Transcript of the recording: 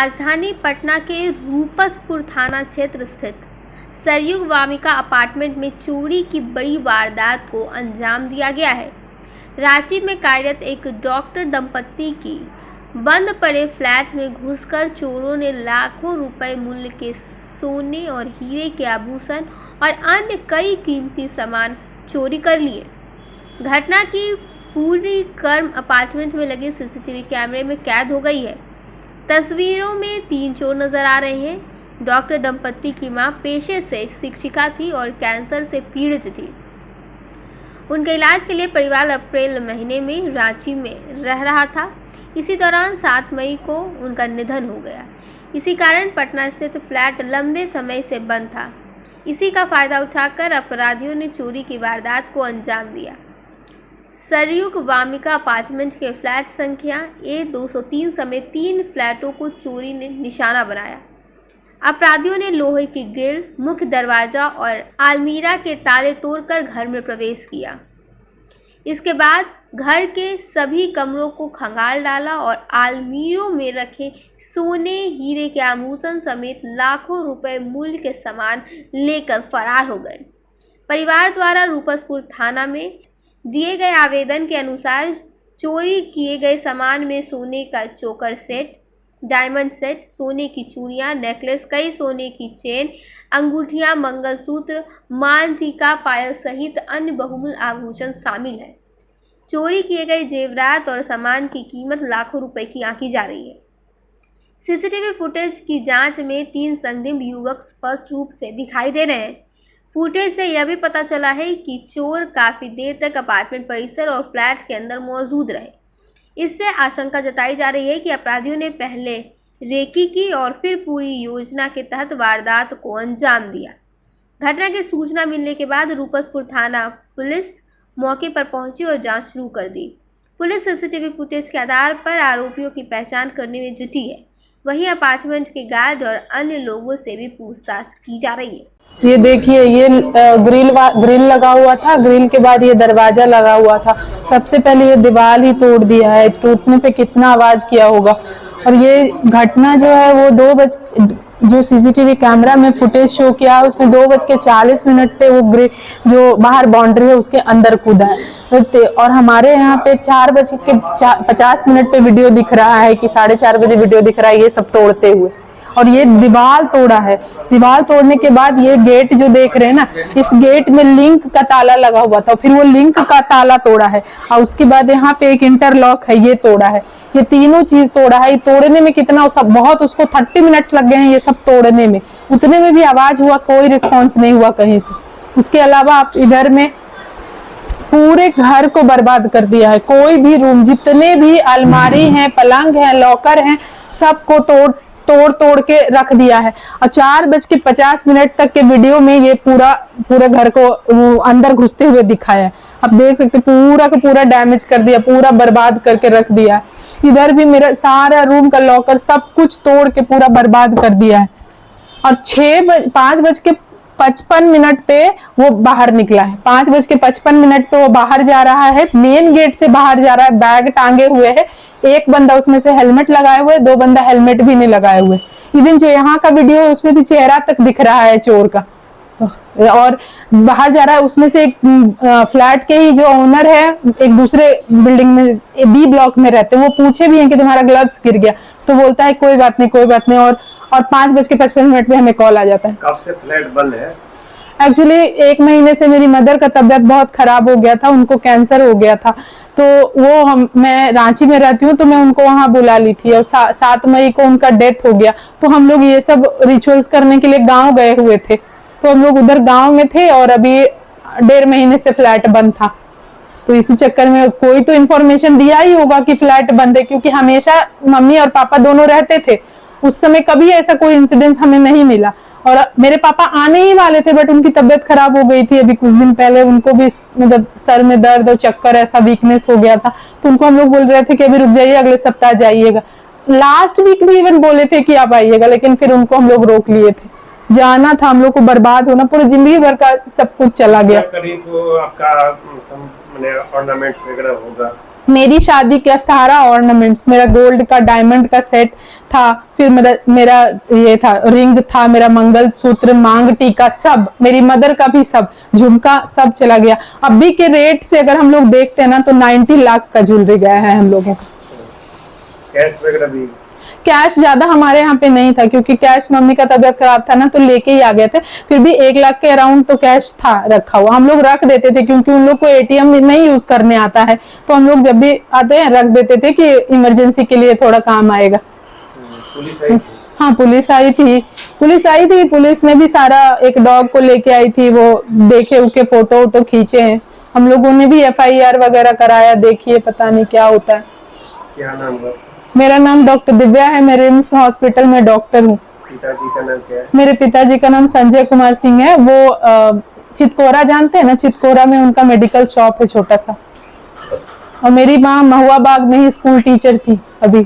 राजधानी पटना के रूपसपुर थाना क्षेत्र स्थित सरयुग वामिका अपार्टमेंट में चोरी की बड़ी वारदात को अंजाम दिया गया है। रांची में कार्यरत एक डॉक्टर दंपत्ति की बंद पड़े फ्लैट में घुसकर चोरों ने लाखों रुपए मूल्य के सोने और हीरे के आभूषण और अन्य कई कीमती सामान चोरी कर लिए। घटना की पूरी क्रम अपार्टमेंट में लगे सीसीटीवी कैमरे में कैद हो गई है। तस्वीरों में 3 चोर नजर आ रहे हैं। डॉक्टर दंपत्ति की मां पेशे से शिक्षिका थी और कैंसर से पीड़ित थी। उनके इलाज के लिए परिवार अप्रैल महीने में रांची में रह रहा था। इसी दौरान 7 मई को उनका निधन हो गया। इसी कारण पटना स्थित फ्लैट लंबे समय से बंद था। इसी का फायदा उठाकर अपराधियों ने चोरी की वारदात को अंजाम दिया। सरयुग वामिका अपार्टमेंट के फ्लैट संख्या A203 समेत 3 फ्लैटों को चोरी ने निशाना बनाया। अपराधियों ने लोहे की ग्रिल, मुख्य दरवाजा और अलमीरा के ताले तोड़कर घर में प्रवेश किया। इसके बाद घर के सभी कमरों को खंगाल डाला और अलमीरों में रखे सोने, हीरे के आभूषण समेत लाखों रुपए मूल्य के सामान लेकर फरार हो गए। परिवार द्वारा रूपसपुर थाना में दिए गए आवेदन के अनुसार चोरी किए गए सामान में सोने का चोकर सेट, डायमंड सेट, सोने की चूड़ियां, नेकलेस, कई सोने की चेन, अंगूठियां, मंगलसूत्र, मान टीका, पायल सहित अन्य बहुमूल्य आभूषण शामिल हैं। चोरी किए गए जेवरात और सामान की कीमत लाखों रुपए की आंकी जा रही है। सीसीटीवी फुटेज की जांच में 3 संदिग्ध युवक स्पष्ट रूप से दिखाई दे रहे हैं। फुटेज से यह भी पता चला है कि चोर काफी देर तक अपार्टमेंट परिसर और फ्लैट के अंदर मौजूद रहे। इससे आशंका जताई जा रही है कि अपराधियों ने पहले रेकी की और फिर पूरी योजना के तहत वारदात को अंजाम दिया। घटना की सूचना मिलने के बाद रूपसपुर थाना पुलिस मौके पर पहुंची और जांच शुरू कर दी। पुलिस सीसीटीवी फुटेज के आधार पर आरोपियों की पहचान करने में जुटी है। वहीं अपार्टमेंट के गार्ड और अन्य लोगों से भी पूछताछ की जा रही है। ये देखिए, ये ग्रिल लगा हुआ था। ग्रिल के बाद ये दरवाजा लगा हुआ था। सबसे पहले ये दीवार ही तोड़ दिया है। टूटने पे कितना आवाज किया होगा। और ये घटना जो है वो जो सीसीटीवी कैमरा में फुटेज शो किया है उसमें 2:40 पे वो ग्रिल जो बाहर बाउंड्री है उसके अंदर कूदा है। और हमारे यहाँ पे 4:50 पे वीडियो दिख रहा है कि 4:30 बजे वीडियो दिख रहा है ये सब तोड़ते हुए। और ये दीवार तोड़ा है। दीवार तोड़ने के बाद ये गेट जो देख रहे हैं ना, इस गेट में लिंक का ताला लगा हुआ था, फिर वो लिंक का ताला तोड़ा है और उसके बाद यहाँ पे एक इंटरलॉक है, ये तोड़ा है। ये तीनों चीज तोड़ा है। तोड़ने में कितना बहुत उसको 30 मिनट्स लग गए हैं ये सब तोड़ने में। उतने में भी आवाज हुआ, कोई रिस्पॉन्स नहीं हुआ कहीं से। उसके अलावा आप इधर में पूरे घर को बर्बाद कर दिया है। कोई भी रूम, जितने भी अलमारी हैं, पलंग है, लॉकर हैं, सबको तोड़ के रख दिया है। और 4:50 तक के वीडियो में ये पूरा घर को अंदर घुसते हुए दिखाया है। आप देख सकते पूरा का पूरा डैमेज कर दिया, पूरा बर्बाद करके रख दिया है। इधर भी मेरा सारा रूम का लॉकर सब कुछ तोड़ के पूरा बर्बाद कर दिया है। और 5:55 पे वो बाहर निकला है। 5:55 पे वो बाहर जा रहा है, मेन गेट से बाहर जा रहा है, बैग टांगे हुए है। एक बंदा उसमें से हेलमेट लगाए हुए, 2 बंदा हेलमेट भी नहीं लगाए हुए। इवन जो यहाँ का वीडियो है उसमें भी चेहरा तक दिख रहा है चोर का। और बाहर जा रहा है। उसमें से एक फ्लैट के ही जो ओनर है, एक दूसरे बिल्डिंग में B ब्लॉक में रहते हैं, वो पूछे भी हैं कि तुम्हारा ग्लव्स गिर गया, तो बोलता है कोई बात नहीं, कोई बात नहीं। और 5:55 पे हमें कॉल आ जाता है। कब से फ्लैट बंद है? एक्चुअली 1 महीने से मेरी मदर का तबीयत बहुत खराब हो गया था, उनको कैंसर हो गया था। तो मैं रांची में रहती हूँ तो मैं उनको वहां बुला ली थी और 7 मई को उनका डेथ हो गया। तो हम लोग ये सब रिचुअल्स करने के लिए गांव गए हुए थे। तो हम लोग उधर गांव में थे और अभी 1.5 महीने से फ्लैट बंद था। तो इसी चक्कर में कोई तो इन्फॉर्मेशन दिया ही होगा कि फ्लैट बंद है, क्योंकि हमेशा मम्मी और पापा दोनों रहते थे। उस समय कभी ऐसा कोई इंसिडेंस हमें नहीं मिला। और मेरे पापा आने ही वाले थे बट उनकी तबीयत खराब हो गई थी अभी कुछ दिन पहले। उनको भी मतलब सर में दर्द और चक्कर, ऐसा वीकनेस हो गया था। तो उनको हम लोग बोल रहे थे कि अभी रुक जाइए, अगले सप्ताह जाइएगा। लास्ट वीक भी इवन बोले थे कि आप आइएगा, लेकिन फिर उनको हम लोग रोक लिए थे। जाना था हम लोग को, बर्बाद होना, पूरी जिंदगी भर का सब कुछ चला गया। करीब आपका ऑर्नामेंट्स वगैरह होगा मेरी शादी का सारा ऑर्नामेंट्स, मेरा गोल्ड का डायमंड का सेट था, फिर मेरा ये था रिंग था, मेरा मंगलसूत्र, मांग टीका, सब, मेरी मदर का भी सब, झुमका सब चला गया। अभी के रेट से अगर हम लोग देखते हैं ना तो 90 लाख का ज्वेलरी गया है हम लोगों का। कैश वगैरह भी? कैश ज्यादा हमारे यहाँ पे नहीं था, क्योंकि कैश मम्मी का तबीयत खराब था ना तो लेके ही आ गए थे। फिर भी 1 लाख के अराउंड तो कैश था रखा हुआ, हम लोग रख देते थे, क्योंकि उन लोग को एटीएम नहीं यूज करने आता है, तो हम लोग जब भी आते हैं रख देते थे कि इमरजेंसी के लिए थोड़ा काम आएगा। पुलिस आई थी? हाँ, पुलिस आई थी, पुलिस ने भी सारा, एक डॉग को लेके आई थी, वो देखे उके फोटो वोटो खींचे हैं। हम लोगों ने भी FIR वगैरह कराया, देखिए पता नहीं क्या होता है। क्या नाम है? मेरा नाम डॉक्टर दिव्या है, मैं रिम्स हॉस्पिटल में डॉक्टर हूँ। पिताजी का नाम क्या है? मेरे पिताजी का नाम संजय कुमार सिंह है, वो चितकोरा जानते हैं ना, चितकोरा में उनका मेडिकल शॉप है छोटा सा। और मेरी माँ महुआ बाग में ही स्कूल टीचर थी अभी।